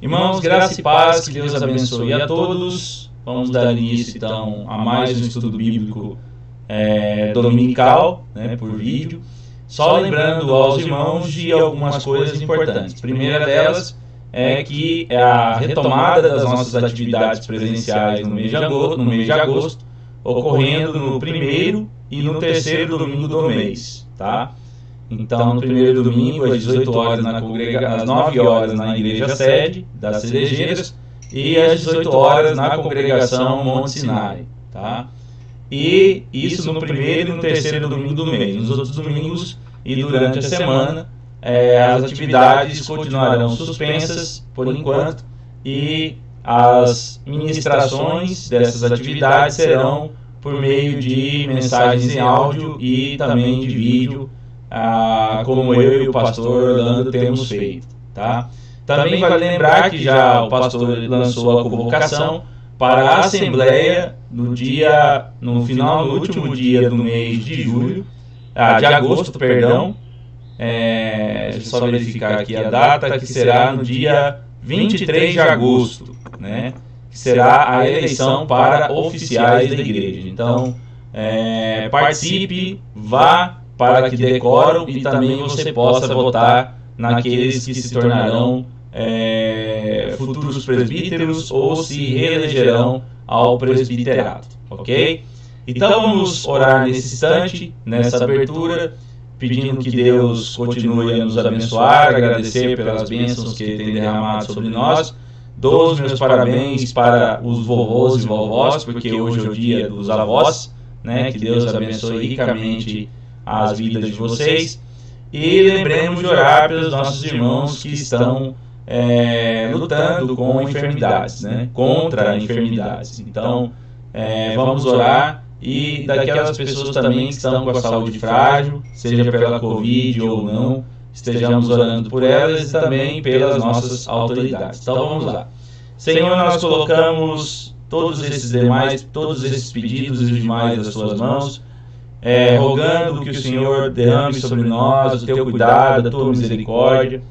Irmãos, graça e paz, que Deus abençoe a todos. Vamos dar início então a mais um estudo bíblico dominical, por vídeo. Só lembrando aos irmãos de algumas coisas importantes. A primeira delas é que é a retomada das nossas atividades presenciais no mês de agosto, ocorrendo no primeiro e no terceiro domingo do mês, tá? Então, no primeiro domingo, às 18 horas, às 9 horas na igreja sede das Cerejeiras e às 18 horas na congregação Monte Sinai, tá? E isso no primeiro e no terceiro domingo do mês. Nos outros domingos e durante a semana, as atividades continuarão suspensas por enquanto e as ministrações dessas atividades serão por meio de mensagens em áudio e também de vídeo, como eu e o pastor Orlando temos feito, tá? Também vale lembrar que já o pastor lançou a convocação para a assembleia no último dia do mês de agosto, perdão. Deixa eu só verificar aqui a data, que será no dia 23 de agosto, né? Que será a eleição para oficiais da igreja. Então, participe, vá para que decoram e também você possa votar naqueles que se tornarão futuros presbíteros ou se reelegerão ao presbiterato, ok? Então vamos orar nesse instante, nessa abertura, pedindo que Deus continue a nos abençoar, agradecer pelas bênçãos que Ele tem derramado sobre nós. Dou os meus parabéns para os vovôs e vovós, porque hoje é o dia dos avós, né? Que Deus abençoe ricamente as vidas de vocês. E lembremos de orar pelos nossos irmãos que estão lutando com enfermidades, né? Contra enfermidades. Então, vamos orar. E daquelas pessoas também que estão com a saúde frágil, seja pela Covid ou não, estejamos orando por elas e também pelas nossas autoridades. Então vamos lá. Senhor, nós colocamos todos esses pedidos e os demais das suas mãos, rogando que o Senhor derrame sobre nós o teu cuidado, a tua misericórdia,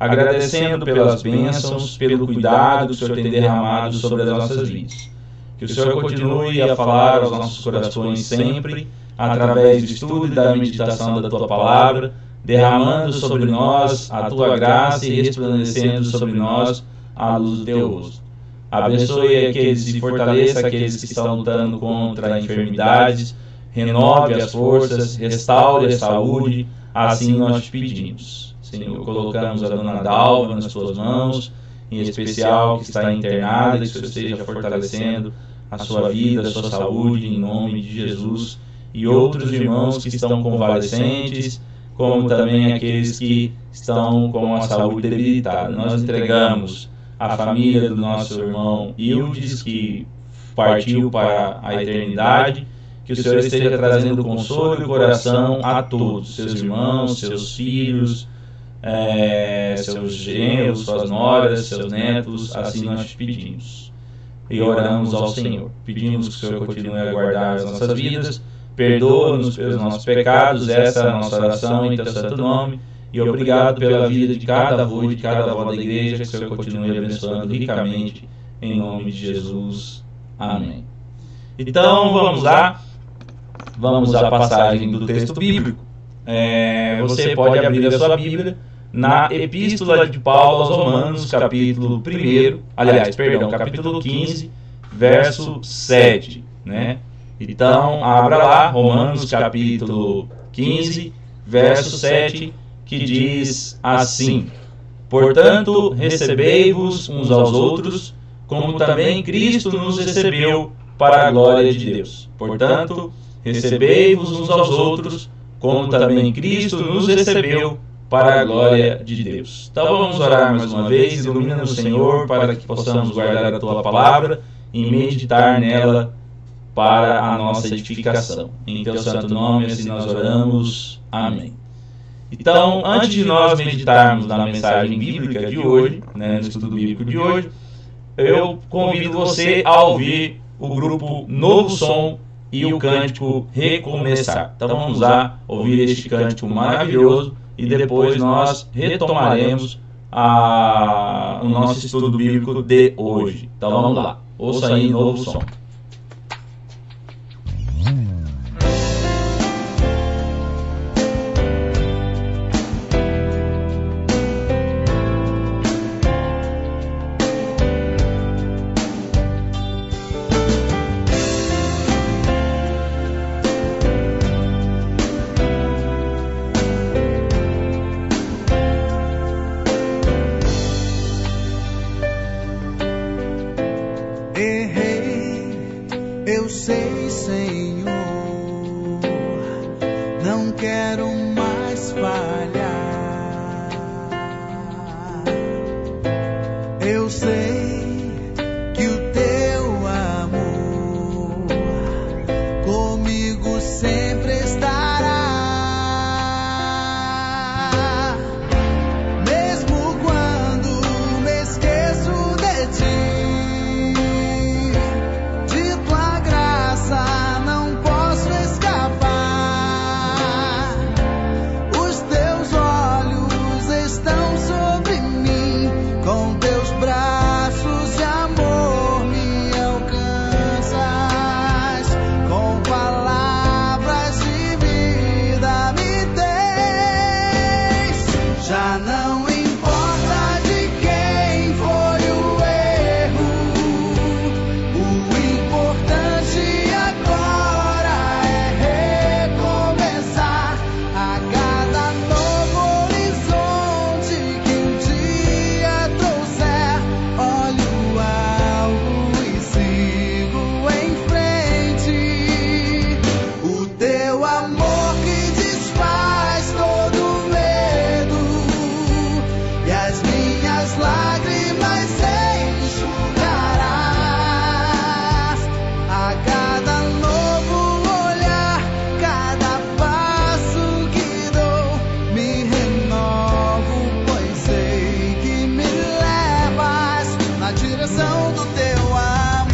agradecendo pelas bênçãos, pelo cuidado que o Senhor tem derramado sobre as nossas vidas. Que o Senhor continue a falar aos nossos corações sempre, através do estudo e da meditação da Tua Palavra, derramando sobre nós a Tua graça e resplandecendo sobre nós a luz do Teu rosto. Abençoe aqueles e fortaleça aqueles que estão lutando contra enfermidades, renove as forças, restaure a saúde, assim nós te pedimos. Senhor, colocamos a Dona Dalva nas Tuas mãos, em especial que está internada, que o Senhor esteja fortalecendo a sua vida, a sua saúde, em nome de Jesus, e outros irmãos que estão convalescentes, como também aqueles que estão com a saúde debilitada. Nós entregamos a família do nosso irmão Ildes, que partiu para a eternidade, que o Senhor esteja trazendo consolo e coração a todos, seus irmãos, seus filhos, seus genros, suas noras, seus netos, assim nós te pedimos. E oramos ao Senhor. Pedimos que o Senhor continue a guardar as nossas vidas, perdoa-nos pelos nossos pecados, essa é a nossa oração em teu santo nome, e obrigado pela vida de cada avô e de cada avó da igreja, que o Senhor continue abençoando ricamente, em nome de Jesus. Amém. Então, vamos lá. Vamos à passagem do texto bíblico. Você pode abrir a sua Bíblia na Epístola de Paulo aos Romanos, capítulo 15, verso 7, né? Então, abra lá, Romanos, capítulo 15, verso 7, que diz assim: Portanto, recebei-vos uns aos outros, como também Cristo nos recebeu para a glória de Deus. Portanto, recebei-vos uns aos outros, como também Cristo nos recebeu para a glória de Deus. Então vamos orar mais uma vez. Ilumina-nos, Senhor, para que possamos guardar a Tua Palavra e meditar nela para a nossa edificação. Em Teu santo nome, assim nós oramos. Amém. Então, antes de nós meditarmos na mensagem bíblica de hoje, no estudo bíblico de hoje, eu convido você a ouvir o grupo Novo Som e o cântico Recomeçar. Então vamos lá ouvir este cântico maravilhoso e depois nós retomaremos o nosso estudo bíblico de hoje. Então vamos lá, ouça aí Novo Som. Eu sei, Senhor, não quero mais falhar. Eu sei que o teu amor comigo sempre estará. Mesmo quando me esqueço de ti, não posso escapar. Os teus olhos estão sobre mim, com teus braços de amor me alcanças, com palavras de vida me tens. Já não importa de quem foi o erro, o importante agora é recomeçar. A cada novo horizonte que um dia trouxer, olho alto e sigo em frente. O teu amor que desfaz todo medo e as minhas lágrimas enxugarás. A cada novo olhar, cada passo que dou, me renovo, pois sei que me levas na direção do teu amor.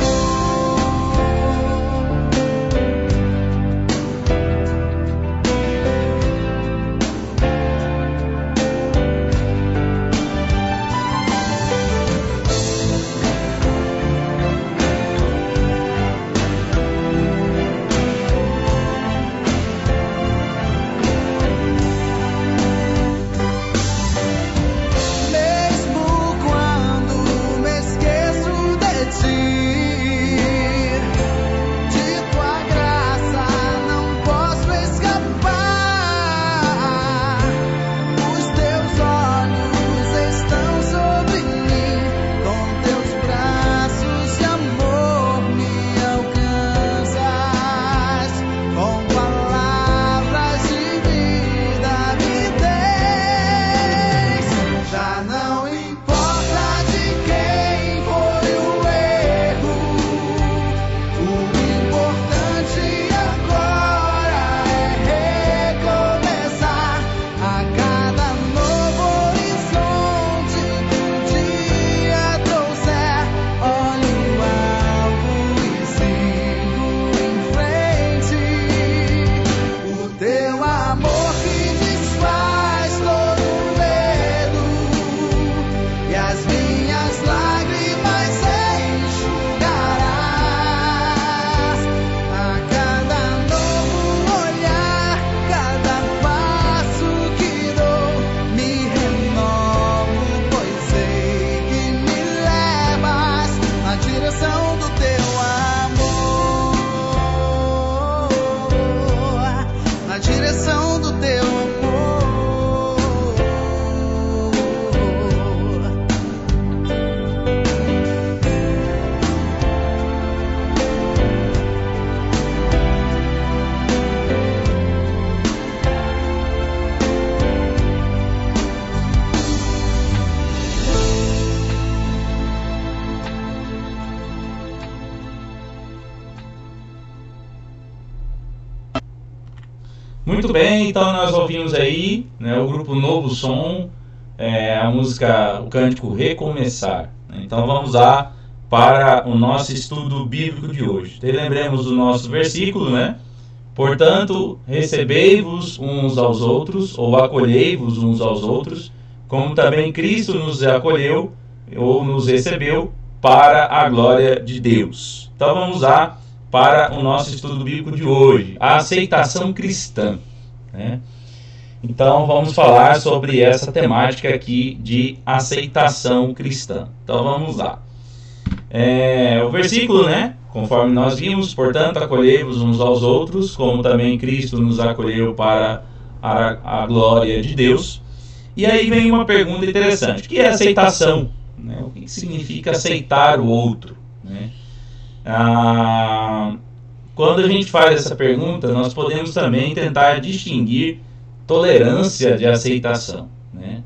Mesmo quando me esqueço de ti, de tua graça não posso escapar. Os teus olhos estão sobre mim, com teus braços de amor me alcanças, com palavras de vida me tens. Já não importa de quem foi o erro, o importante agora é recomeçar. A cada novo horizonte que um dia trouxer, olho alto e sigo em frente. O teu amor que desfaz todo medo e as minhas lágrimas enxugarás. A cada novo olhar, cada passo que dou, me renovo, pois sei que me levas na direção do teu amor, na direção do teu amor. Muito bem, então nós ouvimos aí, né, o grupo Novo Som, a música, o cântico Recomeçar. Então vamos lá para o nosso estudo bíblico de hoje. Então, lembremos do nosso versículo, né? Portanto, recebei-vos uns aos outros, ou acolhei-vos uns aos outros, como também Cristo nos acolheu ou nos recebeu para a glória de Deus. Então vamos lá para o nosso estudo bíblico de hoje, a aceitação cristã, né? Então vamos falar sobre essa temática aqui de aceitação cristã. Então vamos lá. O versículo, né? Conforme nós vimos, portanto, acolhei-vos uns aos outros, como também Cristo nos acolheu para a glória de Deus. E aí vem uma pergunta interessante: o que é aceitação? Né? O que significa aceitar o outro? Né? Quando a gente faz essa pergunta, nós podemos também tentar distinguir tolerância de aceitação, né?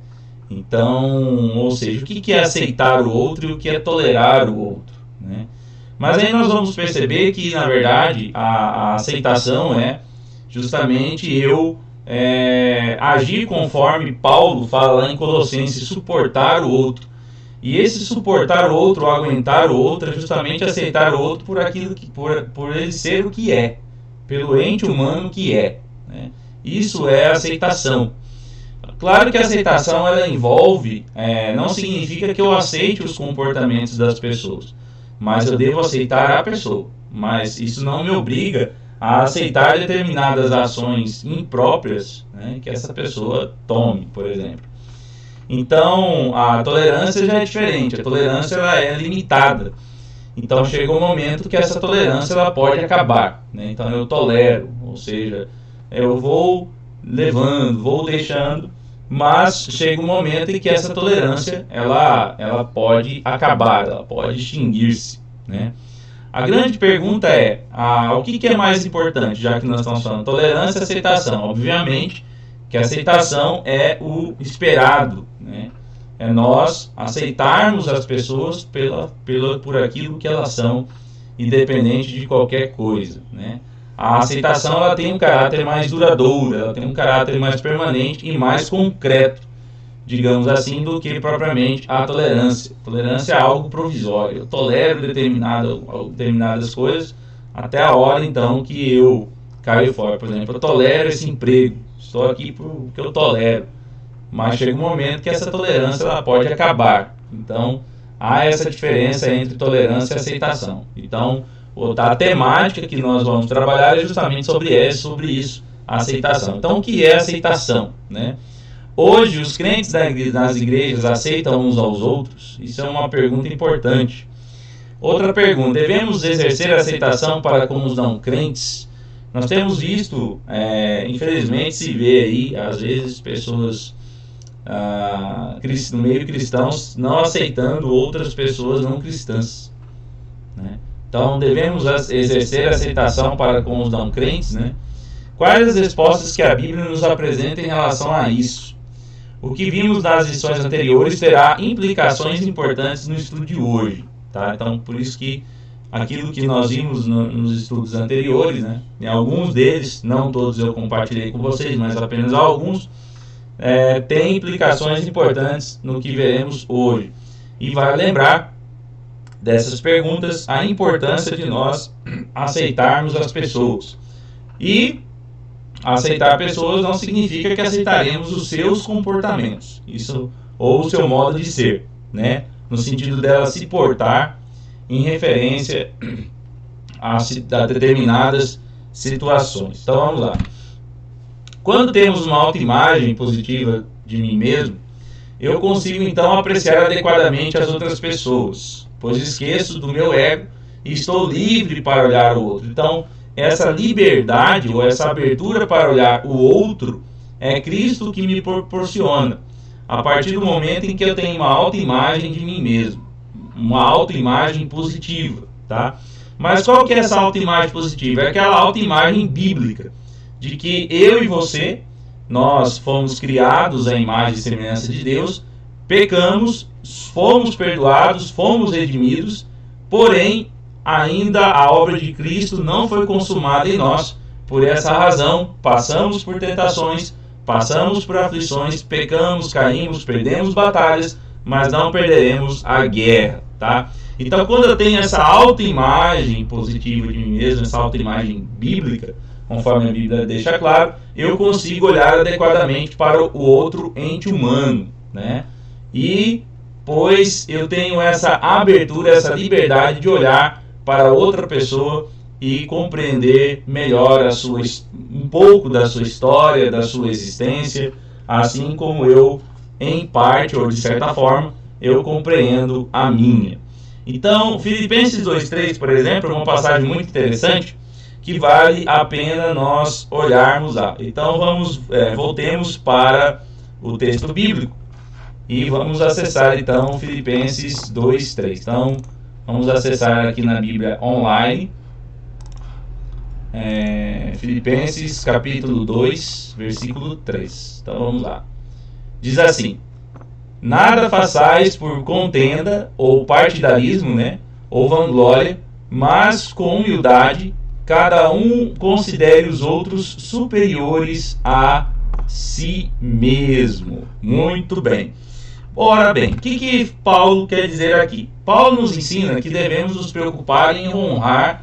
Então, ou seja, o que é aceitar o outro e o que é tolerar o outro, né? Mas aí nós vamos perceber que, na verdade, a aceitação é justamente eu agir conforme Paulo fala lá em Colossenses, suportar o outro. E esse suportar o outro, aguentar o outro, é justamente aceitar o outro por aquilo que, por ele ser o que é, pelo ente humano que é, né? Isso é aceitação. Claro que a aceitação ela envolve, não significa que eu aceite os comportamentos das pessoas, mas eu devo aceitar a pessoa. Mas isso não me obriga a aceitar determinadas ações impróprias, né, que essa pessoa tome, por exemplo. Então, a tolerância já é diferente. A tolerância ela é limitada. Então, chega um momento que essa tolerância ela pode acabar, né? Então, eu tolero, ou seja, eu vou levando, vou deixando, mas chega um momento em que essa tolerância ela pode acabar, ela pode extinguir-se, né? A grande pergunta é, o que é mais importante, já que nós estamos falando tolerância e aceitação? Obviamente que a aceitação é o esperado, né? É nós aceitarmos as pessoas por aquilo que elas são, independente de qualquer coisa, né? A aceitação ela tem um caráter mais duradouro, ela tem um caráter mais permanente e mais concreto, digamos assim, do que propriamente a tolerância. A tolerância é algo provisório. Eu tolero determinadas coisas até a hora, então, que eu caio fora. Por exemplo, eu tolero esse emprego. Estou aqui porque eu tolero. Mas chega um momento que essa tolerância ela pode acabar. Então, há essa diferença entre tolerância e aceitação. Então, a temática que nós vamos trabalhar é justamente sobre isso, a aceitação. Então, o que é aceitação, né? Hoje, os crentes nas igrejas aceitam uns aos outros? Isso é uma pergunta importante. Outra pergunta: devemos exercer a aceitação para com os não crentes? Nós temos visto, infelizmente, se vê aí, às vezes, pessoas no meio cristãos não aceitando outras pessoas não cristãs, né? Então, devemos exercer a aceitação para com os não crentes, né? Quais as respostas que a Bíblia nos apresenta em relação a isso? O que vimos nas lições anteriores terá implicações importantes no estudo de hoje, tá? Então, por isso que aquilo que nós vimos nos estudos anteriores, né? Em alguns deles, não todos eu compartilhei com vocês, mas apenas alguns, tem implicações importantes no que veremos hoje. E vai lembrar dessas perguntas a importância de nós aceitarmos as pessoas. E aceitar pessoas não significa que aceitaremos os seus comportamentos, isso, ou o seu modo de ser, né? No sentido dela se portar em referência a determinadas situações. Então vamos lá. Quando temos uma autoimagem positiva de mim mesmo, eu consigo então apreciar adequadamente as outras pessoas, pois esqueço do meu ego e estou livre para olhar o outro. Então, essa liberdade ou essa abertura para olhar o outro é Cristo que me proporciona, a partir do momento em que eu tenho uma autoimagem de mim mesmo, uma autoimagem positiva, tá? Mas qual que é essa autoimagem positiva? É aquela autoimagem bíblica, de que eu e você, nós fomos criados à imagem e semelhança de Deus, pecamos, fomos perdoados, fomos redimidos, porém, ainda a obra de Cristo não foi consumada em nós. Por essa razão, passamos por tentações, passamos por aflições, pecamos, caímos, perdemos batalhas, mas não perderemos a guerra, tá? Então, quando eu tenho essa autoimagem positiva de mim mesmo, essa autoimagem bíblica, conforme a Bíblia deixa claro, eu consigo olhar adequadamente para o outro ente humano, né? E pois eu tenho essa abertura, essa liberdade de olhar para outra pessoa e compreender melhor um pouco da sua história, da sua existência, assim como eu, em parte ou de certa forma, eu compreendo a minha. Então, Filipenses 2:3, por exemplo, é uma passagem muito interessante que vale a pena nós olharmos lá. Então, voltemos para o texto bíblico e vamos acessar então Filipenses 2:3. Então, vamos acessar aqui na Bíblia online. Filipenses capítulo 2, versículo 3. Então vamos lá. Diz assim: nada façais por contenda ou partidarismo, ou vanglória, mas com humildade, cada um considere os outros superiores a si mesmo. Muito bem. Ora bem, o que Paulo quer dizer aqui? Paulo nos ensina que devemos nos preocupar em honrar,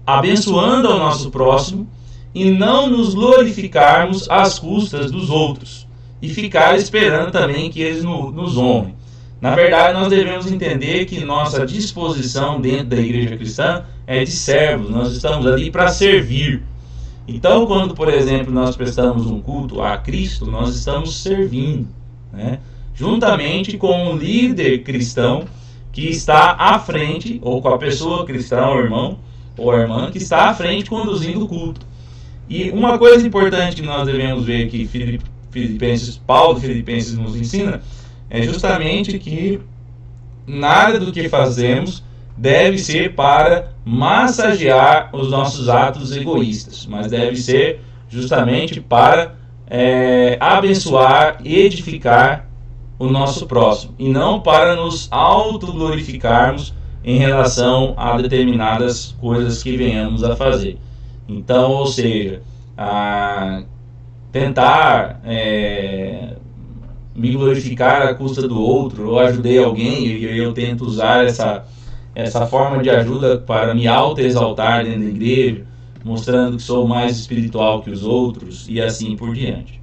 abençoando ao nosso próximo, e não nos glorificarmos às custas dos outros e ficar esperando também que eles nos honrem. Na verdade, nós devemos entender que nossa disposição dentro da igreja cristã é de servos. Nós estamos ali para servir. Então, quando, por exemplo, nós prestamos um culto a Cristo, nós estamos servindo, juntamente com um líder cristão que está à frente, ou com a pessoa cristã, o irmão ou a irmã, que está à frente conduzindo o culto. E uma coisa importante que nós devemos ver que Paulo de Filipenses nos ensina é justamente que nada do que fazemos deve ser para massagear os nossos atos egoístas, mas deve ser justamente para abençoar e edificar o nosso próximo, e não para nos autoglorificarmos em relação a determinadas coisas que venhamos a fazer. Então, ou seja, tentar me glorificar à custa do outro, ou ajudei alguém e eu tento usar essa forma de ajuda para me auto-exaltar dentro da igreja, mostrando que sou mais espiritual que os outros, e assim por diante,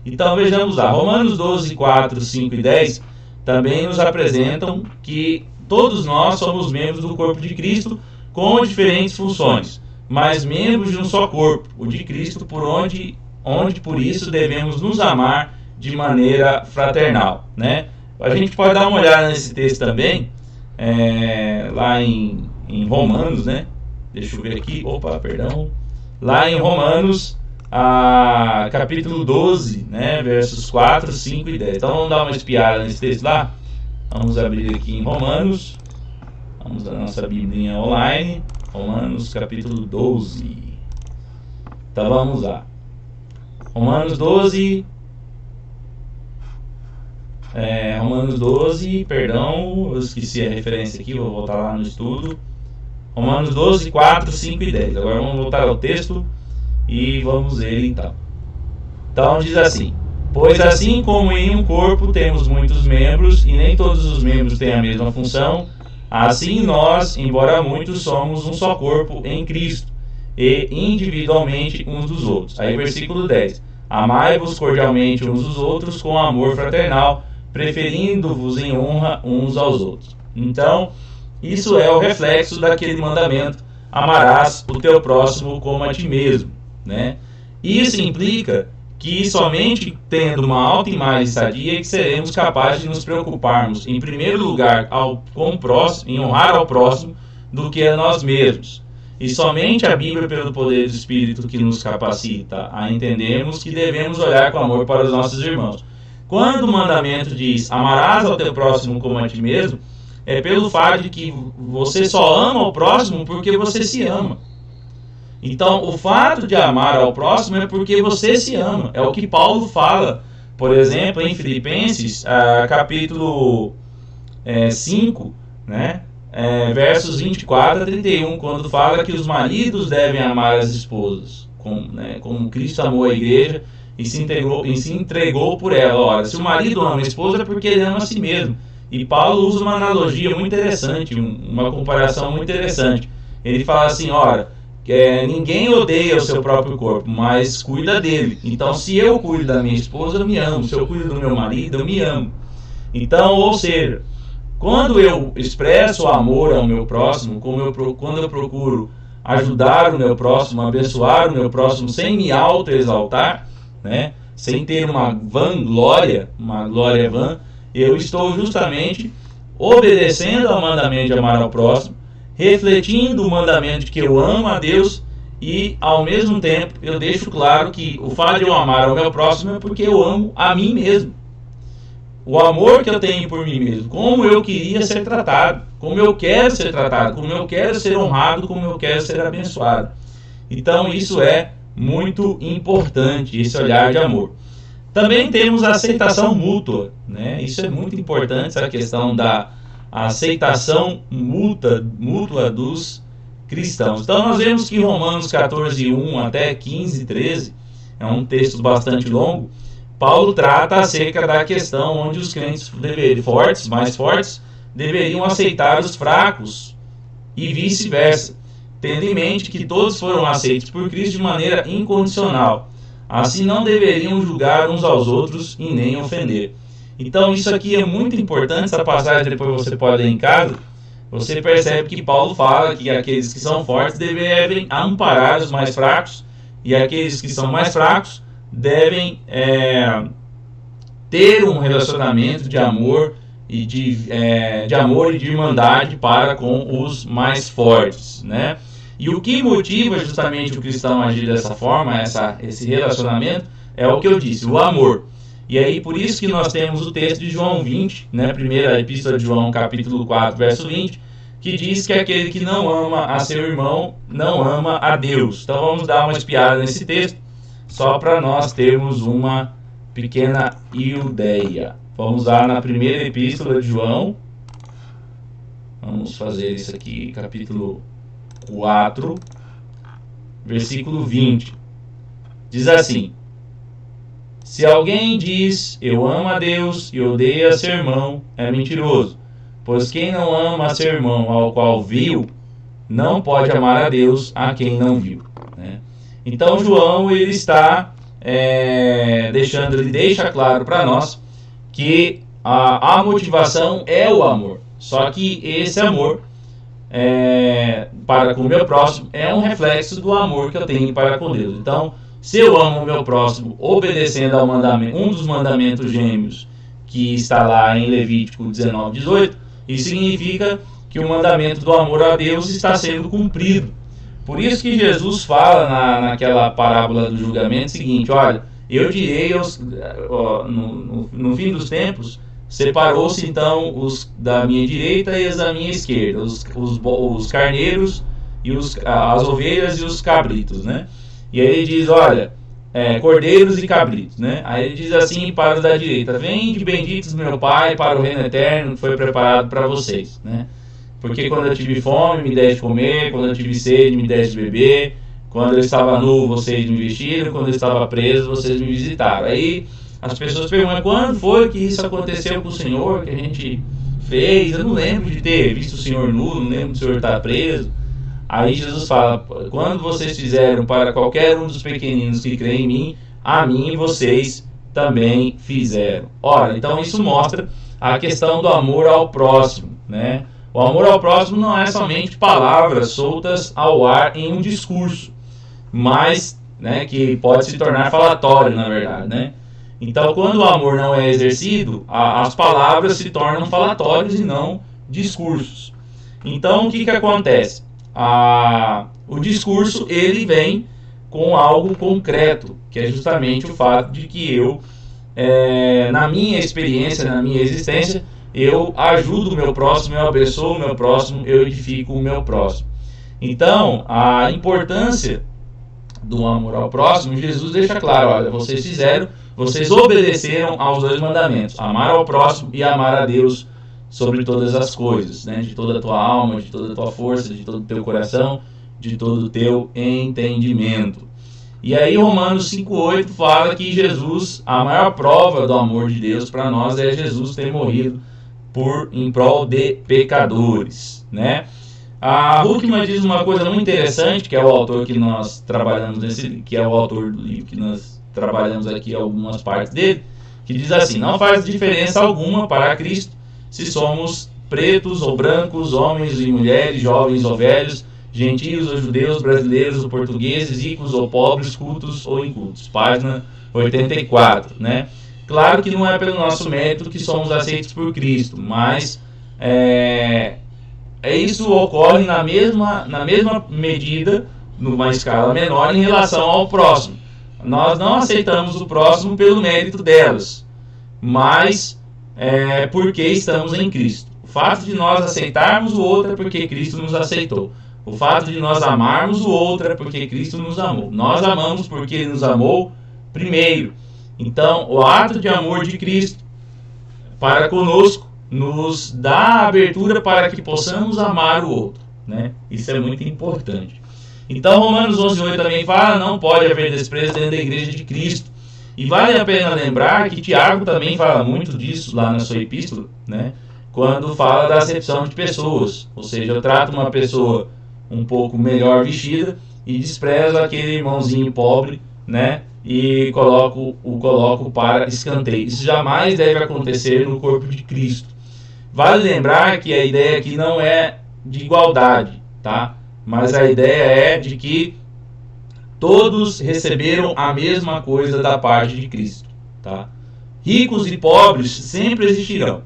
Então vejamos lá, Romanos 12, 4, 5 e 10 também nos apresentam que todos nós somos membros do corpo de Cristo com diferentes funções, mas membros de um só corpo, o de Cristo, onde por isso devemos nos amar de maneira fraternal, A gente pode dar uma olhada nesse texto também, lá em Romanos, Deixa eu ver aqui, lá em Romanos, capítulo 12, versos 4, 5 e 10. Então vamos dar uma espiada nesse texto lá. Vamos abrir aqui em Romanos. Vamos à nossa Biblinha online. Romanos capítulo 12. Então vamos lá. Romanos 12. Perdão, eu esqueci a referência aqui, vou voltar lá no estudo. Romanos 12, 4, 5 e 10. Agora vamos voltar ao texto e vamos ver então. Então diz assim: pois assim como em um corpo temos muitos membros e nem todos os membros têm a mesma função, assim nós, embora muitos, somos um só corpo em Cristo e individualmente uns dos outros. Aí versículo 10: amai-vos cordialmente uns dos outros com amor fraternal, preferindo-vos em honra uns aos outros. Então, isso é o reflexo daquele mandamento: amarás o teu próximo como a ti mesmo, Isso implica que somente tendo uma autoimagem sadia que seremos capazes de nos preocuparmos, em primeiro lugar, com o próximo, em honrar ao próximo, do que a nós mesmos. E somente a Bíblia, pelo poder do Espírito, que nos capacita a entendermos que devemos olhar com amor para os nossos irmãos. Quando o mandamento diz, amarás ao teu próximo como a ti mesmo, é pelo fato de que você só ama o próximo porque você se ama. Então, o fato de amar ao próximo é porque você se ama. É o que Paulo fala, por exemplo, em Filipenses, capítulo 5, versos 24 a 31, quando fala que os maridos devem amar as esposas, como Cristo amou a igreja e se entregou por ela. Ora, se o marido ama a esposa é porque ele ama a si mesmo. E Paulo usa uma analogia muito interessante, uma comparação muito interessante. Ele fala assim, ninguém odeia o seu próprio corpo, mas cuida dele. Então, se eu cuido da minha esposa, eu me amo. Se eu cuido do meu marido, eu me amo. Então, ou seja, quando eu expresso amor ao meu próximo, quando eu procuro ajudar o meu próximo, abençoar o meu próximo sem me auto-exaltar, né, sem ter uma vanglória, uma glória vã, eu estou justamente obedecendo ao mandamento de amar ao próximo, refletindo o mandamento de que eu amo a Deus e, ao mesmo tempo, eu deixo claro que o fato de eu amar ao meu próximo é porque eu amo a mim mesmo. O amor que eu tenho por mim mesmo, como eu queria ser tratado, como eu quero ser tratado, como eu quero ser honrado, como eu quero ser abençoado. Então isso é muito importante, esse olhar de amor. Também temos a aceitação mútua, né? Isso é muito importante, essa questão da aceitação mútua dos cristãos. Então nós vemos que Romanos 14:1 até 15:13 é um texto bastante longo. Paulo trata acerca da questão onde os crentes mais fortes, deveriam aceitar os fracos e vice-versa, tendo em mente que todos foram aceitos por Cristo de maneira incondicional. Assim não deveriam julgar uns aos outros e nem ofender. Então isso aqui é muito importante, essa passagem depois você pode ler em casa. Você percebe que Paulo fala que aqueles que são fortes devem amparar os mais fracos e aqueles que são mais fracos devem ter um relacionamento de amor e de amor e de irmandade para com os mais fortes, né? E o que motiva justamente o cristão a agir dessa forma, esse relacionamento, é o que eu disse, o amor. E aí por isso que nós temos o texto de João 20, né, primeira epístola de João, capítulo 4, verso 20, que diz que aquele que não ama a seu irmão não ama a Deus. Então vamos dar uma espiada nesse texto, só para nós termos uma pequena ideia. Vamos lá na primeira epístola de João. Vamos fazer isso aqui, capítulo 4, versículo 20. Diz assim: se alguém diz eu amo a Deus e odeia seu irmão, é mentiroso. Pois quem não ama a seu irmão ao qual viu, não pode amar a Deus a quem não viu, né? Então João ele está ele deixa claro para nós que a motivação é o amor. Só que esse amor para com o meu próximo é um reflexo do amor que eu tenho para com Deus. Então, se eu amo o meu próximo obedecendo ao mandamento, um dos mandamentos gêmeos que está lá em Levítico 19:18, isso significa que o mandamento do amor a Deus está sendo cumprido. Por isso que Jesus fala naquela parábola do julgamento o seguinte: olha, eu direi no fim dos tempos, separou-se então os da minha direita e os da minha esquerda, os carneiros e as ovelhas e os cabritos, né? E aí ele diz, olha, cordeiros e cabritos, né? Aí ele diz assim para os da direita: vinde benditos do meu Pai para o reino eterno que foi preparado para vocês, né? Porque quando eu tive fome, me deste de comer, quando eu tive sede, me deste de beber, quando eu estava nu, vocês me vestiram, quando eu estava preso, vocês me visitaram. Aí as pessoas perguntam: quando foi que isso aconteceu com o Senhor, que a gente fez? Eu não lembro de ter visto o Senhor nu, não lembro do Senhor estar preso. Aí Jesus fala: quando vocês fizeram para qualquer um dos pequeninos que creem em mim, a mim vocês também fizeram. Ora, então isso mostra a questão do amor ao próximo, né? O amor ao próximo não é somente palavras soltas ao ar em um discurso, mas, né, que pode se tornar falatório, na verdade, né? Então, quando o amor não é exercido, as palavras se tornam falatórios e não discursos. Então, o que acontece? O discurso ele vem com algo concreto, que é justamente o fato de que eu, na minha experiência, na minha existência, eu ajudo o meu próximo, eu abençoo o meu próximo, eu edifico o meu próximo. Então, a importância do amor ao próximo, Jesus deixa claro: olha, vocês obedeceram aos dois mandamentos, amar ao próximo e amar a Deus sobre todas as coisas, né? De toda a tua alma, de toda a tua força, de todo o teu coração, de todo o teu entendimento. E aí Romanos 5:8 fala que Jesus, a maior prova do amor de Deus para nós é Jesus ter morrido em prol de pecadores, né? A Huckman diz uma coisa muito interessante, que é o autor que nós trabalhamos que é o autor do livro que nós trabalhamos aqui algumas partes dele. que diz assim: não faz diferença alguma para Cristo se somos pretos ou brancos, homens e mulheres, jovens ou velhos, gentios ou judeus, brasileiros ou portugueses, ricos ou pobres, cultos ou incultos. Página 84, né? Claro que não é pelo nosso mérito que somos aceitos por Cristo, mas isso ocorre na mesma medida, numa escala menor, em relação ao próximo. Nós não aceitamos o próximo pelo mérito delas, mas porque estamos em Cristo. O fato de nós aceitarmos o outro é porque Cristo nos aceitou. O fato de nós amarmos o outro é porque Cristo nos amou. Nós amamos porque Ele nos amou primeiro. Então, o ato de amor de Cristo para conosco nos dá a abertura para que possamos amar o outro, né? Isso é muito importante. Então, Romanos 11:8 também fala: não pode haver desprezo dentro da igreja de Cristo. E vale a pena lembrar que Tiago também fala muito disso lá na sua epístola, né? Quando fala da acepção de pessoas. Ou seja, eu trato uma pessoa um pouco melhor vestida e desprezo aquele irmãozinho pobre, né? E coloco para escanteio. Isso jamais deve acontecer no corpo de Cristo. Vale lembrar que a ideia aqui não é de igualdade, tá? Mas a ideia é de que todos receberam a mesma coisa da parte de Cristo, tá? Ricos e pobres sempre existirão.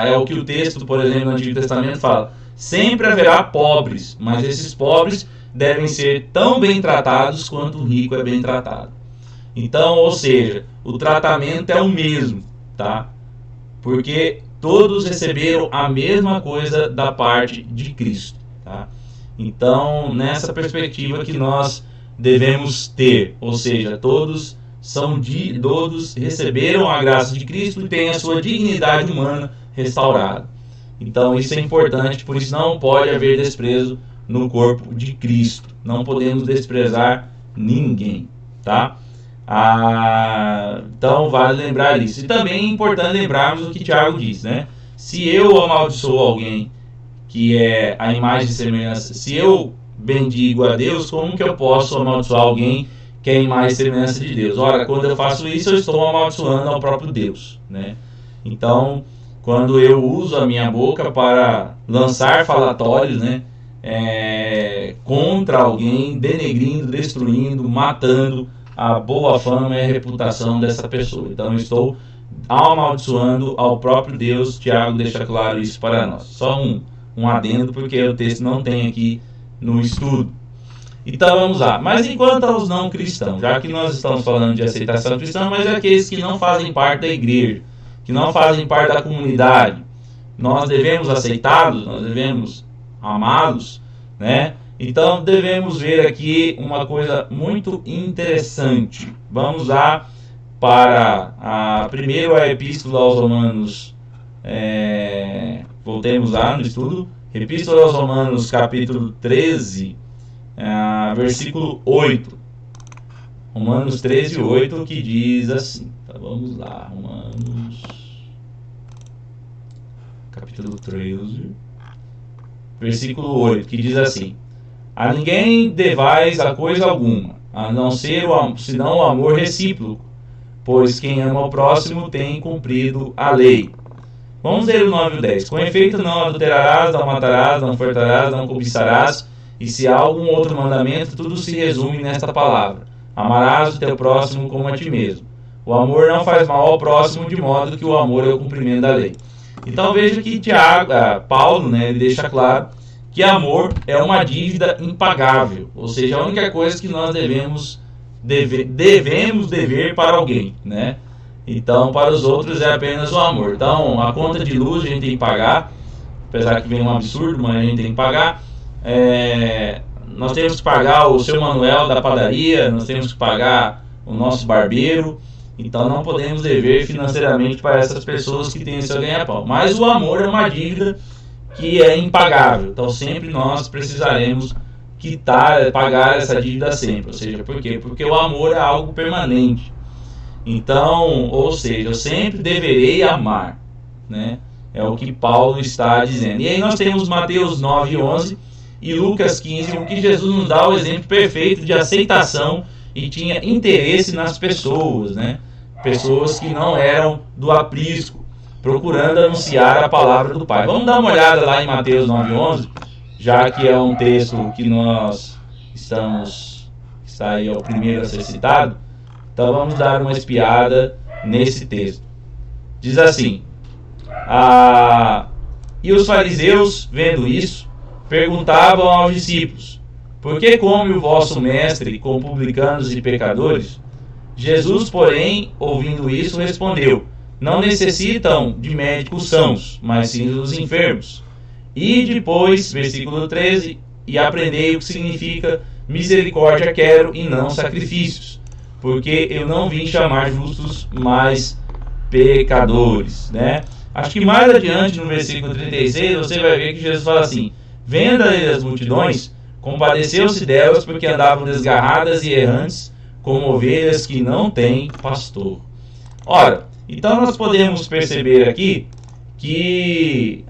É o que o texto, por exemplo, no Antigo Testamento fala. Sempre haverá pobres, mas esses pobres devem ser tão bem tratados quanto o rico é bem tratado. Então, ou seja, o tratamento é o mesmo, tá? Porque todos receberam a mesma coisa da parte de Cristo, tá? Então, nessa perspectiva que nós devemos ter, ou seja, todos receberam a graça de Cristo e têm a sua dignidade humana restaurada. Então, isso é importante, por isso não pode haver desprezo no corpo de Cristo. Não podemos desprezar ninguém, tá? Então vale lembrar isso. E também é importante lembrarmos o que Tiago diz, né? Se eu amaldiçoo alguém que é a imagem e semelhança, se eu bendigo a Deus, como que eu posso amaldiçoar alguém que é a imagem e semelhança de Deus? Ora, quando eu faço isso, eu estou amaldiçoando ao próprio Deus, né? Então, quando eu uso a minha boca para lançar falatórios, né, contra alguém, denegrindo, destruindo, matando a boa fama e a reputação dessa pessoa. Então eu estou amaldiçoando ao próprio Deus. Tiago deixa claro isso para nós. Só um adendo, porque o texto não tem aqui no estudo. Então vamos lá. Mas enquanto aos não cristãos, já que nós estamos falando de aceitação cristã, mas é aqueles que não fazem parte da igreja, que não fazem parte da comunidade, nós devemos aceitá-los, nós devemos amá-los, né? Então devemos ver aqui uma coisa muito interessante. Vamos lá para primeiro a Epístola aos Romanos. Voltemos lá no estudo. Epístola aos Romanos, capítulo 13, versículo 8. Romanos 13, 8, que diz assim. Então, vamos lá, Romanos, capítulo 13, versículo 8, que diz assim: a ninguém devais a coisa alguma, a não ser senão o amor recíproco, pois quem ama o próximo tem cumprido a lei. Vamos ler o 9 e o 10. Com efeito, não adulterarás, não matarás, não furtarás, não cobiçarás, e se há algum outro mandamento, tudo se resume nesta palavra: amarás o teu próximo como a ti mesmo. O amor não faz mal ao próximo, de modo que o amor é o cumprimento da lei. Então veja que Paulo, né, ele deixa claro que amor é uma dívida impagável, ou seja, a única coisa que nós devemos dever para alguém, né? Então, para os outros é apenas o amor. Então, a conta de luz a gente tem que pagar, apesar que vem um absurdo, mas a gente tem que pagar. Nós temos que pagar o seu Manuel da padaria, nós temos que pagar o nosso barbeiro. Então, não podemos dever financeiramente para essas pessoas que têm o seu ganha-pão. Mas o amor é uma dívida que é impagável. Então, sempre nós precisaremos pagar essa dívida sempre. Ou seja, por quê? Porque o amor é algo permanente. Então, ou seja, eu sempre deverei amar, né? É o que Paulo está dizendo. E aí nós temos Mateus 9:11 e Lucas 15, em que Jesus nos dá o exemplo perfeito de aceitação e tinha interesse nas pessoas, né? pessoas que não eram do aprisco, procurando anunciar a palavra do Pai. Vamos dar uma olhada lá em Mateus 9:11, já que é um texto que nós está aí o primeiro a ser citado. Então vamos dar uma espiada nesse texto. Diz assim: e os fariseus, vendo isso, perguntavam aos discípulos: por que come o vosso mestre com publicanos e pecadores? Jesus, porém, ouvindo isso, respondeu: não necessitam de médicos sãos, mas sim os enfermos. E depois, versículo 13, e aprendei o que significa misericórdia quero e não sacrifícios, porque eu não vim chamar justos, mas pecadores, né? Acho que mais adiante, no versículo 36, você vai ver que Jesus fala assim: vendo as multidões, compadeceu-se delas, porque andavam desgarradas e errantes, como ovelhas que não têm pastor. Ora, então nós podemos perceber aqui que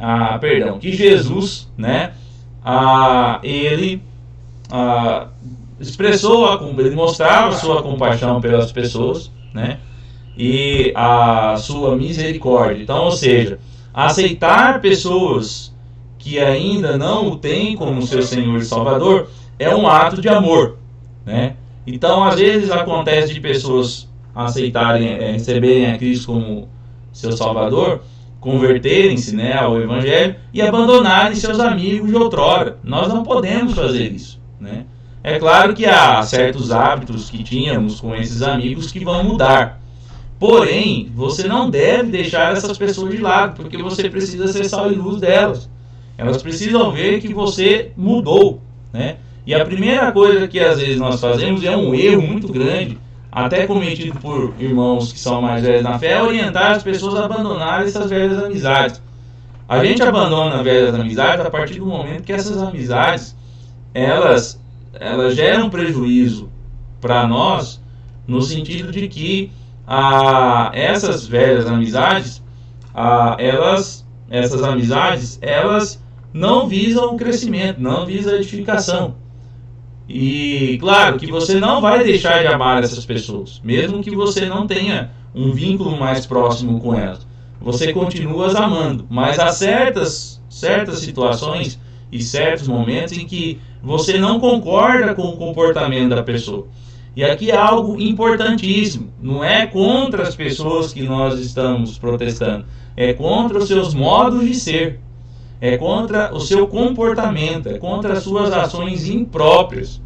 Jesus, né, ele ele mostrava a sua compaixão pelas pessoas, né, e a sua misericórdia. Então, ou seja, aceitar pessoas que ainda não o têm como seu Senhor e Salvador é um ato de amor, né? Então, às vezes acontece de pessoas receberem a Cristo como seu Salvador, converterem-se, né, ao Evangelho e abandonarem seus amigos de outrora. Nós não podemos fazer isso, né? É claro que há certos hábitos que tínhamos com esses amigos que vão mudar. Porém, você não deve deixar essas pessoas de lado, porque você precisa ser sal e luz delas. Elas precisam ver que você mudou, né? E a primeira coisa que às vezes nós fazemos é um erro muito grande, até cometido por irmãos que são mais velhos na fé, é orientar as pessoas a abandonarem essas velhas amizades. A gente abandona velhas amizades a partir do momento que essas amizades elas geram prejuízo para nós, no sentido de que essas velhas amizades, elas não visam o crescimento, não visam a edificação. E claro que você não vai deixar de amar essas pessoas, mesmo que você não tenha um vínculo mais próximo com elas. Você continua as amando, mas há certas situações e certos momentos em que você não concorda com o comportamento da pessoa. E aqui é algo importantíssimo, não é contra as pessoas que nós estamos protestando, é contra os seus modos de ser, é contra o seu comportamento, é contra as suas ações impróprias,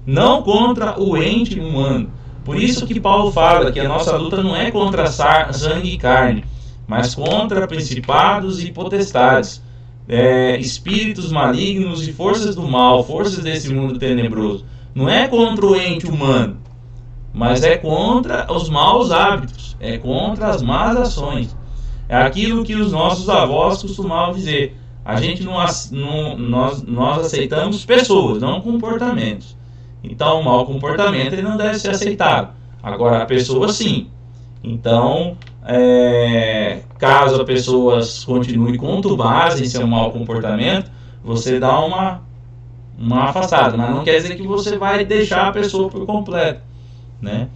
não contra o ente humano. Por isso que Paulo fala que a nossa luta não é contra sangue e carne, mas contra principados e potestades, espíritos malignos e forças do mal, forças desse mundo tenebroso. Não é contra o ente humano, mas é contra os maus hábitos, é contra as más ações. É aquilo que os nossos avós costumavam dizer: a gente nós aceitamos pessoas, não comportamentos. Então o mau comportamento ele não deve ser aceitado, agora a pessoa sim. Então caso a pessoa continue contumaz em seu mau comportamento, você dá uma afastada, mas não quer dizer que você vai deixar a pessoa por completo, né?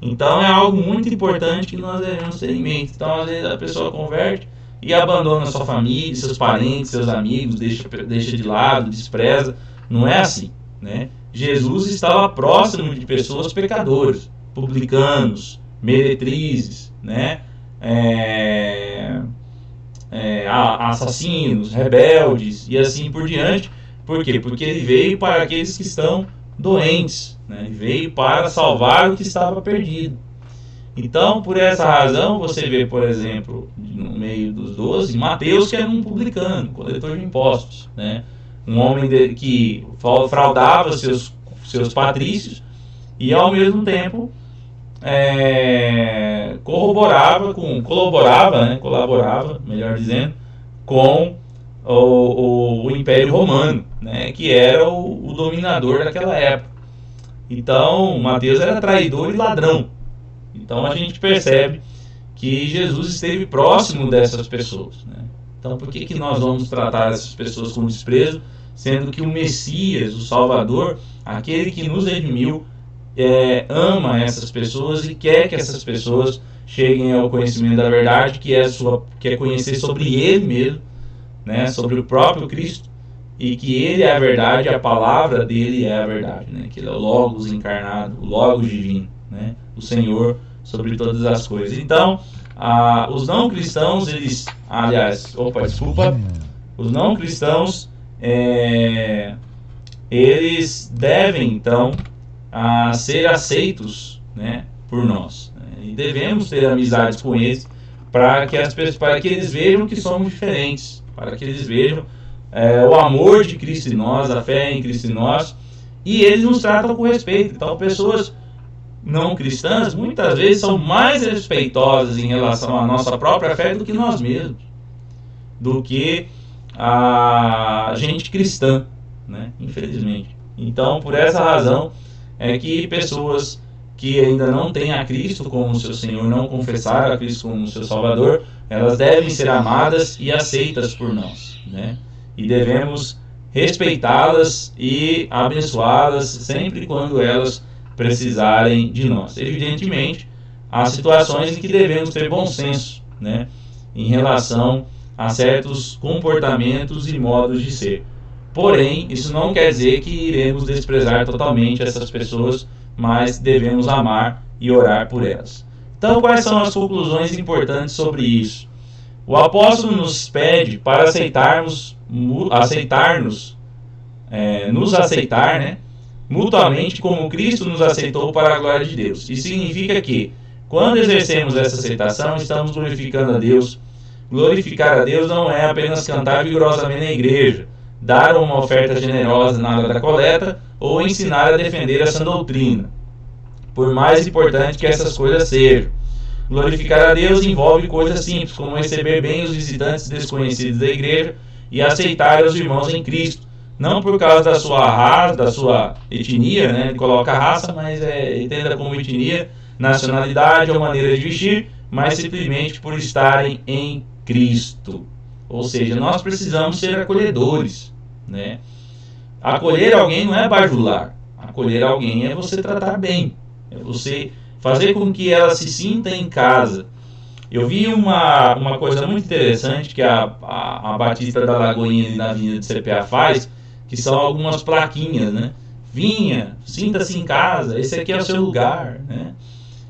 Então é algo muito importante que nós devemos ter em mente. Então às vezes a pessoa converte e abandona sua família, seus parentes, seus amigos, deixa de lado, despreza. Não é assim, né? Jesus estava próximo de pessoas pecadoras, publicanos, meretrizes, né? Assassinos, rebeldes e assim por diante. Por quê? Porque ele veio para aqueles que estão doentes, né? Ele veio para salvar o que estava perdido. Então, por essa razão, você vê, por exemplo, no meio dos 12, Mateus, que era um publicano, coletor de impostos, né? Um homem que fraudava seus patrícios e, ao mesmo tempo, colaborava, melhor dizendo, com o Império Romano, né, que era o dominador daquela época. Então, Mateus era traidor e ladrão. Então, a gente percebe que Jesus esteve próximo dessas pessoas, né? Então, por que nós vamos tratar essas pessoas com desprezo, sendo que o Messias, o Salvador, aquele que nos redimiu, ama essas pessoas e quer que essas pessoas cheguem ao conhecimento da verdade, que é conhecer sobre Ele mesmo, né, sobre o próprio Cristo, e que Ele é a verdade, a palavra dele é a verdade, né, que Ele é o Logos encarnado, o Logos divino, né, o Senhor sobre todas as coisas. Então, os não cristãos, os não cristãos, eles devem, então, ser aceitos, né, por nós, né, e devemos ter amizades com eles para que eles vejam que somos diferentes, para que eles vejam o amor de Cristo em nós, a fé em Cristo em nós, e eles nos tratam com respeito. Então, pessoas não cristãs muitas vezes são mais respeitosas em relação à nossa própria fé do que nós mesmos, do que a gente cristã, né? Infelizmente. Então, por essa razão é que pessoas que ainda não têm a Cristo como seu Senhor, não confessaram a Cristo como seu Salvador, elas devem ser amadas e aceitas por nós, né? E devemos respeitá-las e abençoá-las sempre quando elas precisarem de nós. Evidentemente, há situações em que devemos ter bom senso, né, em relação a certos comportamentos e modos de ser. Porém, isso não quer dizer que iremos desprezar totalmente essas pessoas, mas devemos amar e orar por elas. Então, quais são as conclusões importantes sobre isso? O apóstolo nos pede para nos aceitar, né, mutuamente como Cristo nos aceitou para a glória de Deus. Isso significa que, quando exercemos essa aceitação, estamos glorificando a Deus. Glorificar a Deus não é apenas cantar vigorosamente na igreja, dar uma oferta generosa na hora da coleta ou ensinar a defender a sã doutrina, por mais importante que essas coisas sejam. Glorificar a Deus envolve coisas simples, como receber bem os visitantes desconhecidos da igreja e aceitar os irmãos em Cristo, não por causa da sua raça, da sua etnia, né? Ele coloca raça, mas entenda como etnia, nacionalidade ou maneira de vestir, mas simplesmente por estarem em Cristo. Ou seja, nós precisamos ser acolhedores, né? Acolher alguém não é bajular. Acolher alguém é você tratar bem, é você fazer com que ela se sinta em casa. Eu vi uma coisa muito interessante que a Batista da Lagoinha na Avenida de CPA faz, que são algumas plaquinhas, né? Vinha, sinta-se em casa, esse aqui é o seu lugar, né?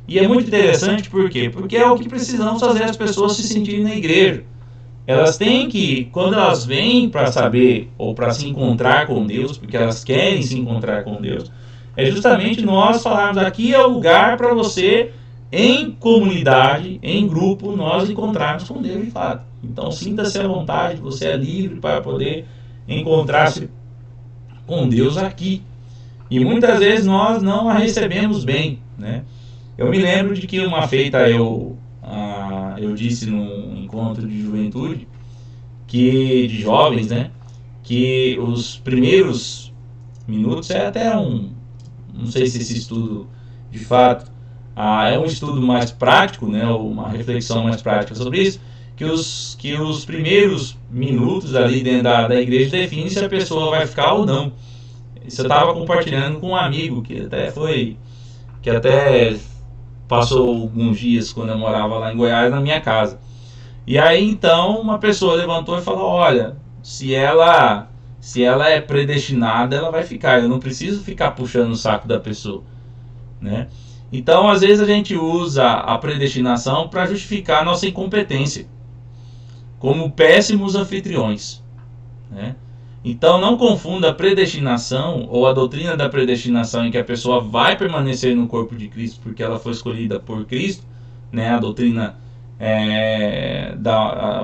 E é muito interessante, por quê? Porque é o que precisamos fazer as pessoas se sentirem na igreja. Elas têm que, quando elas vêm para saber ou para se encontrar com Deus, porque elas querem se encontrar com Deus, é justamente nós falarmos: aqui é o lugar para você, em comunidade, em grupo, nós encontrarmos com Deus de fato. Então sinta-se à vontade, você é livre para poder encontrar-se com Deus aqui. E muitas vezes nós não a recebemos bem, né? Eu me lembro de que uma feita eu disse num encontro de juventude, de jovens, né, que os primeiros minutos não sei se esse estudo de fato é um estudo mais prático, né, ou uma reflexão mais prática sobre isso, que os primeiros minutos ali dentro da igreja definem se a pessoa vai ficar ou não. Isso eu estava compartilhando com um amigo que até passou alguns dias quando eu morava lá em Goiás na minha casa. E aí então uma pessoa levantou e falou: olha, se ela é predestinada, ela vai ficar, eu não preciso ficar puxando o saco da pessoa, né? Então às vezes a gente usa a predestinação para justificar a nossa incompetência, como péssimos anfitriões, né? Então não confunda a predestinação ou a doutrina da predestinação, em que a pessoa vai permanecer no corpo de Cristo porque ela foi escolhida por Cristo, né? A doutrina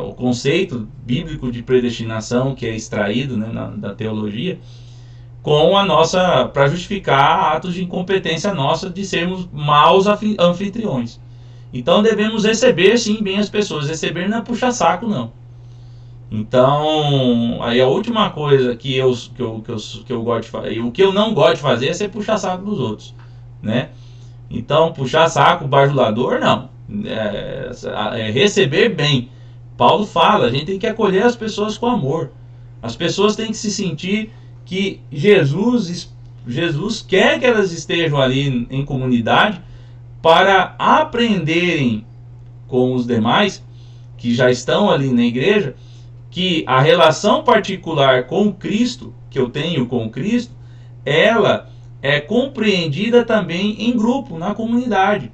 o conceito bíblico de predestinação que é extraído, né, da teologia, com para justificar atos de incompetência nossa de sermos maus anfitriões. Então devemos receber sim bem as pessoas. Receber não é puxar saco, não. Então, aí a última coisa que eu gosto de fazer, e o que eu não gosto de fazer, é ser puxar saco dos outros, né? Então, puxar saco, bajulador, não. Receber bem. Paulo fala, a gente tem que acolher as pessoas com amor. As pessoas têm que se sentir que Jesus Jesus quer que elas estejam ali em comunidade para aprenderem com os demais que já estão ali na igreja, que a relação particular com Cristo, que eu tenho com Cristo, ela é compreendida também em grupo, na comunidade.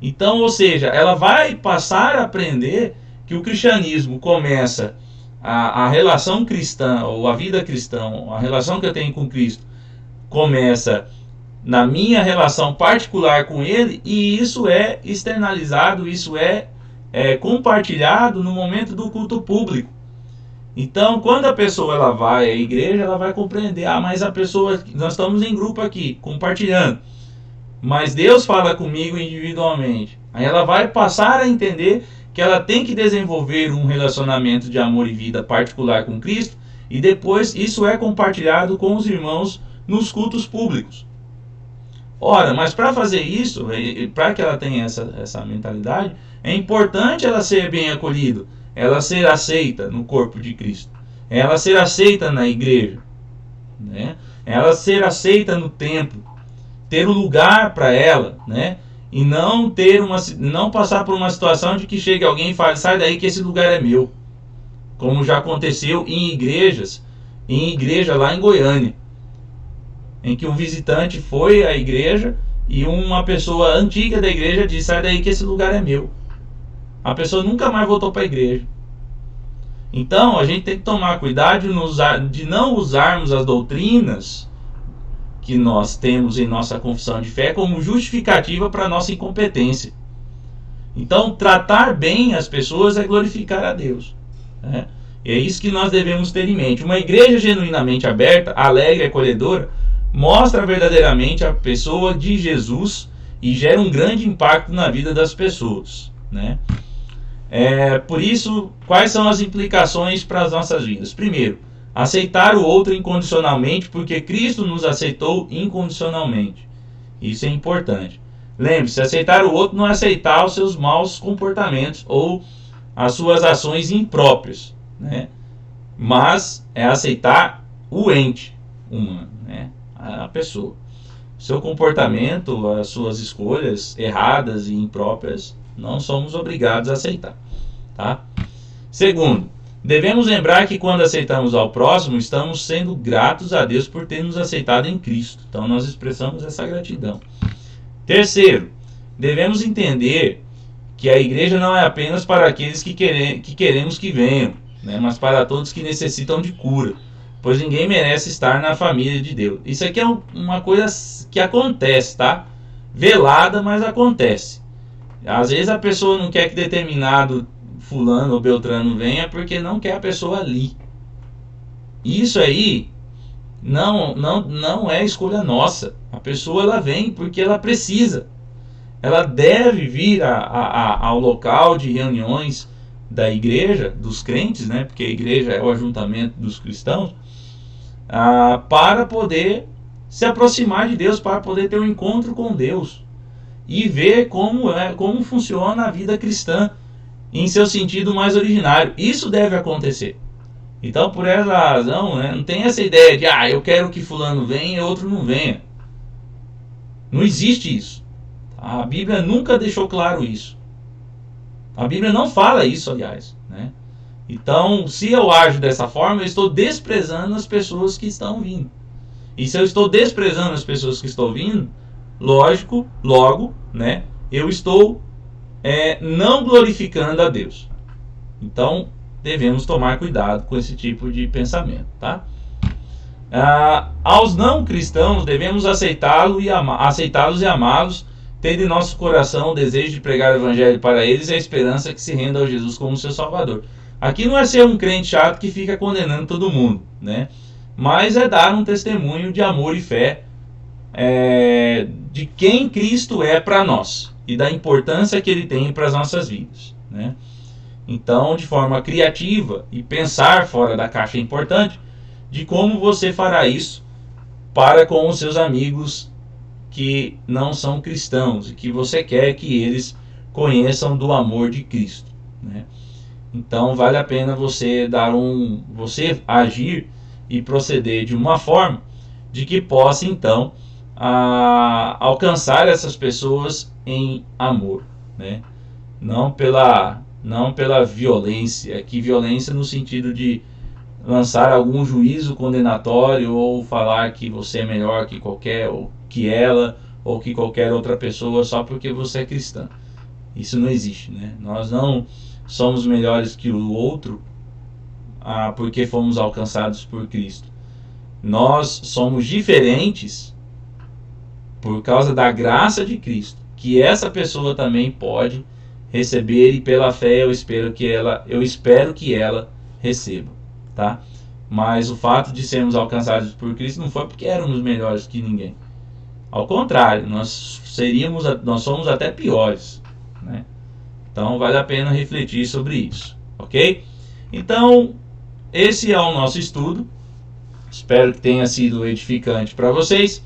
Então, ou seja, ela vai passar a aprender que o cristianismo começa, a relação cristã, ou a vida cristã, a relação que eu tenho com Cristo, começa na minha relação particular com Ele, e isso é externalizado, isso é compartilhado no momento do culto público. Então, quando a pessoa ela vai à igreja, ela vai compreender, mas a pessoa, nós estamos em grupo aqui, compartilhando, mas Deus fala comigo individualmente. Aí ela vai passar a entender que ela tem que desenvolver um relacionamento de amor e vida particular com Cristo, e depois isso é compartilhado com os irmãos nos cultos públicos. Ora, mas para fazer isso, para que ela tenha essa mentalidade, é importante ela ser bem acolhida, ela ser aceita no corpo de Cristo, ela ser aceita na igreja, né? Ela ser aceita no templo, ter um lugar para ela, né? E não passar por uma situação de que chegue alguém e fale, sai daí que esse lugar é meu, como já aconteceu em igreja lá em Goiânia, em que um visitante foi à igreja e uma pessoa antiga da igreja disse, sai daí que esse lugar é meu. A pessoa nunca mais voltou para a igreja. Então a gente tem que tomar cuidado de não usarmos as doutrinas que nós temos em nossa confissão de fé como justificativa para a nossa incompetência. Então tratar bem as pessoas é glorificar a Deus, né? E é isso que nós devemos ter em mente. Uma igreja genuinamente aberta, alegre e acolhedora mostra verdadeiramente a pessoa de Jesus e gera um grande impacto na vida das pessoas, né? Por isso, quais são as implicações para as nossas vidas? Primeiro, aceitar o outro incondicionalmente, porque Cristo nos aceitou incondicionalmente. Isso é importante. Lembre-se, aceitar o outro não é aceitar os seus maus comportamentos ou as suas ações impróprias, né? Mas é aceitar o ente humano, né? A pessoa. Seu comportamento, as suas escolhas erradas e impróprias, não somos obrigados a aceitar, tá? Segundo, devemos lembrar que quando aceitamos ao próximo, estamos sendo gratos a Deus por ter nos aceitado em Cristo. Então nós expressamos essa gratidão. Terceiro, devemos entender que a igreja não é apenas para aqueles que queremos que venham, né, mas para todos que necessitam de cura, pois ninguém merece estar na família de Deus. Isso aqui é uma coisa que acontece, tá? Velada, mas acontece. Às vezes a pessoa não quer que determinado fulano ou beltrano venha porque não quer a pessoa ali. Isso aí não é escolha nossa. A pessoa ela vem porque ela precisa. Ela deve vir ao local de reuniões da igreja, dos crentes, né? Porque a igreja é o ajuntamento dos cristãos, para poder se aproximar de Deus, para poder ter um encontro com Deus e ver como funciona a vida cristã em seu sentido mais originário. Isso deve acontecer. Então, por essa razão, né, não tem essa ideia de eu quero que fulano venha e outro não venha. Não existe isso. A Bíblia nunca deixou claro isso. A Bíblia não fala isso, aliás, né? Então, se eu ajo dessa forma, eu estou desprezando as pessoas que estão vindo. E se eu estou desprezando as pessoas que estão vindo, logo, né, eu estou não glorificando a Deus. Então, devemos tomar cuidado com esse tipo de pensamento, tá? Aos não cristãos, devemos aceitá-los e amá-los, tendo em nosso coração o desejo de pregar o evangelho para eles e a esperança que se renda ao Jesus como seu Salvador. Aqui não é ser um crente chato que fica condenando todo mundo, né? Mas é dar um testemunho de amor e fé de quem Cristo é para nós e da importância que Ele tem para as nossas vidas, né? Então, de forma criativa e pensar fora da caixa é importante de como você fará isso para com os seus amigos que não são cristãos e que você quer que eles conheçam do amor de Cristo, né? Então vale a pena você agir e proceder de uma forma de que possa então alcançar essas pessoas em amor, né? Não pela violência, que violência no sentido de lançar algum juízo condenatório ou falar que você é melhor que qualquer, ou que ela, ou que qualquer outra pessoa só porque você é cristã. Isso não existe, né? Nós não somos melhores que o outro porque fomos alcançados por Cristo. Nós somos diferentes por causa da graça de Cristo, que essa pessoa também pode receber, e pela fé eu espero que ela receba, tá? Mas o fato de sermos alcançados por Cristo não foi porque éramos melhores que ninguém. Ao contrário, nós somos até piores, né? Então vale a pena refletir sobre isso, ok? Então, esse é o nosso estudo. Espero que tenha sido edificante para vocês.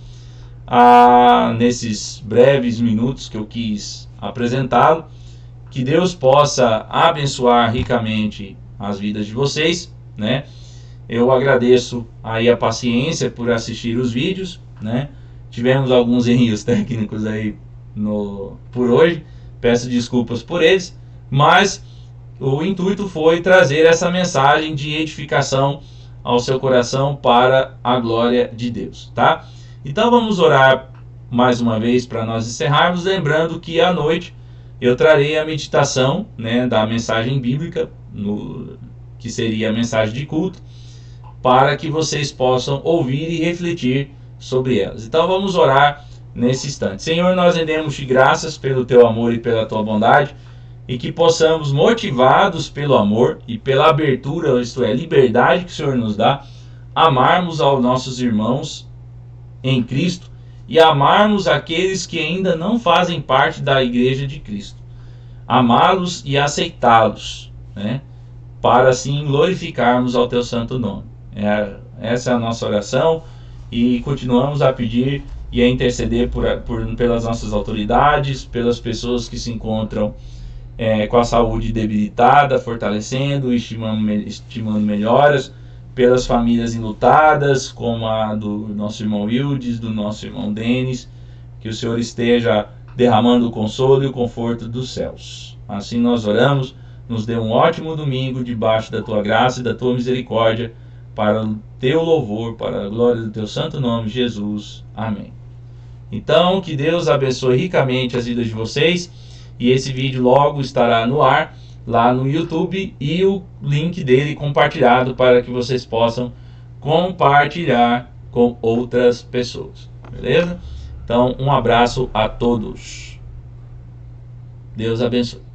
Nesses breves minutos que eu quis apresentá-lo, que Deus possa abençoar ricamente as vidas de vocês, né? Eu agradeço aí a paciência por assistir os vídeos, né? Tivemos alguns erros técnicos aí por hoje, peço desculpas por eles, mas o intuito foi trazer essa mensagem de edificação ao seu coração para a glória de Deus, tá? Então vamos orar mais uma vez para nós encerrarmos, lembrando que à noite eu trarei a meditação, né, da mensagem bíblica, que seria a mensagem de culto, para que vocês possam ouvir e refletir sobre elas. Então vamos orar nesse instante. Senhor, nós rendemos-te graças pelo teu amor e pela tua bondade, e que possamos, motivados pelo amor e pela abertura, isto é, liberdade que o Senhor nos dá, amarmos aos nossos irmãos em Cristo e amarmos aqueles que ainda não fazem parte da igreja de Cristo. Amá-los e aceitá-los, né? Para assim glorificarmos ao teu santo nome. Essa é a nossa oração, e continuamos a pedir e a interceder pelas nossas autoridades, pelas pessoas que se encontram com a saúde debilitada, fortalecendo, estimando melhoras, pelas famílias enlutadas, como a do nosso irmão Wildes, do nosso irmão Denis, que o Senhor esteja derramando o consolo e o conforto dos céus. Assim nós oramos, nos dê um ótimo domingo debaixo da tua graça e da tua misericórdia, para o teu louvor, para a glória do teu santo nome, Jesus. Amém. Então, que Deus abençoe ricamente as vidas de vocês, e esse vídeo logo estará no ar, lá no YouTube, e o link dele compartilhado para que vocês possam compartilhar com outras pessoas. Beleza? Então, um abraço a todos. Deus abençoe.